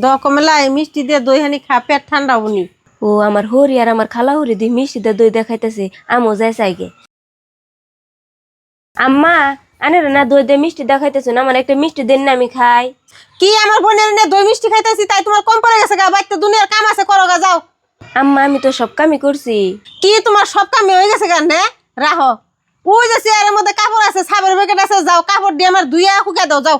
দ কমলা এই মিষ্টি দিয়ে দই হানি খা পেট ঠান্ডা হবনি। ও আমার হরি আর আমার খালা হরি দি মিষ্টিতে দই দেখাইতেছে আমও যাই চাইগে। আম্মা আনের না দই দিয়ে মিষ্টি দেখাইতেছে না, আমার একটা মিষ্টি দেন না আমি খাই। কি আমার বোনের নে দই মিষ্টি খাইতেছি তাই তোমার কম পড়ে গেছে গা? বাইতে দুনিয়ার কাম আছে, করো গা যাও। আম্মা আমি তো সব কামই করছি। কি তোমার সব কামে হয়ে গেছে গা? নে রাহো, ওই যে চেয়ারের মধ্যে কাপড় আছে, সাবের প্যাকেট আছে, যাও কাপড় দিয়ে আমার ধুইয়া শুকাই দাও যাও।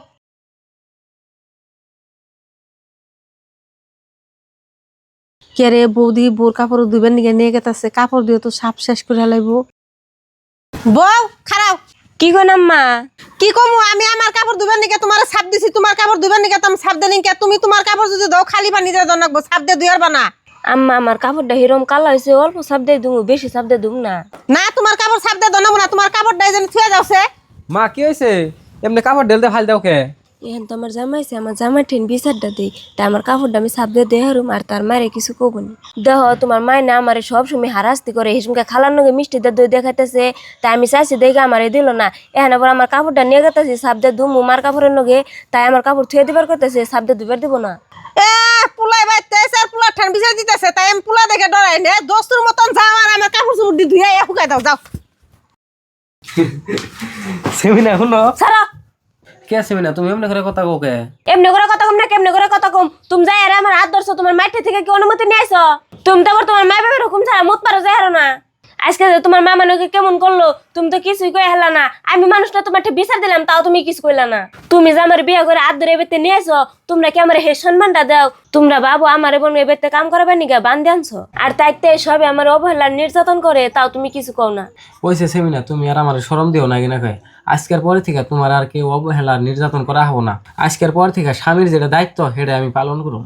কে রে বৌদি, বোর কাপড় ধুইবেন নিকে নিয়ে গেতেছে, কাপড় দিয়ে তো সাপ শেষ করে লাইবো। বউ খারাপ। কি কন আম্মা? কি কমু আমি? আমার কাপড় ধুইবেন নিকে তোমার সাপ দিছি, তোমার কাপড় ধুইবেন নিকে তুমি সাপ দেনি কে? তুমি তোমার কাপড় যদি দাও খালি পানি দিয়ে দাও, নাকবো সাপ দিয়ে ধুইয়ার বানা। আম্মা আমার কাপড়টা হিরম কালা হয়েছে, অল্প সাপ দিয়ে দুমু, বেশি সাপ দিয়ে দুম না। না তোমার কাপড় সাপ দিয়ে দাও না, তোমার কাপড় ডাই যেন থুয়ে যাওছে। মা কি হয়েছে? এমনি কাপড় ঢেলতে ফাল দাও কে? এখন তো আমার জামাইছে, আমার জামাই ঠেন বিচারটা দিই, তাই আমার কাপড়টা আমি সাপ দিয়ে দেহারুম, আর তার মারে কিছু কব নি। দেহ তোমার মায় না আমার সব সময় হারাস্তি করে, হিসমকে খালার নগে মিষ্টি দিয়ে দই দেখাইতেছে, তাই আমি চাইছি দেখে আমারে দিল না। এখন আবার আমার কাপড়টা নিয়ে গেতেছি সাপ দিয়ে দুমু মার কাপড়ের নগে, তাই আমার কাপড় থুয়ে দিবার করতেছে, সাপ দিয়ে দুবার দিব না। এ পুলাই বাইতেছে আর পুলা ঠান বিছাই দিতেছে, তাই আমি পুলা দেখে ডরাই নে। দোস্তুর মতন যাও আর আমার কাপড় চুপড় দিয়ে ধুইয়া শুকাই দাও যাও। সেমিনা শুনো। সারা কে সেমিনা? তুমি এমনি করে কথা কও কে? এমনি করে কথা কম না, কেমনে করে কথা কম? তুমি যাই আর আমার হাত ধরছো, তোমার মাইঠে থেকে কি অনুমতি নিয়ে আইছো? তুমি তো আবার তোমার মাই বাবার হুকুম ছাড়া মুত পারো যাই হারো না। আজকে যে তোমার মা মানুষকে কেমন করলো, তুমি তো কিছুই কই হেলা না। আমি মানুষটা তোমার বিচার দিলাম, তাও তুমি কিছু কইলা না। তুমি যে আমার বিয়ে করে হাত ধরে এবেতে নিয়ে আইছো, তোমরা কি আমার হে সম্মানটা দাও? তোমরা বাবু আমার বোন এবেতে কাম করাবে নিগা বান্ধে আনছো, আর তাইতে সবে আমার অবহেলা নির্যাতন করে, তাও তুমি কিছু কও না। কইছে সেমিনা তুমি আর আমার শরম দিও না কিনা কয়। আজকের পরে থেকে তোমার আর কেউ অবহেলা নির্যাতন করা হবো না। আজকের পর থেকে স্বামীর যেটা দায়িত্ব সেটা আমি পালন করুম।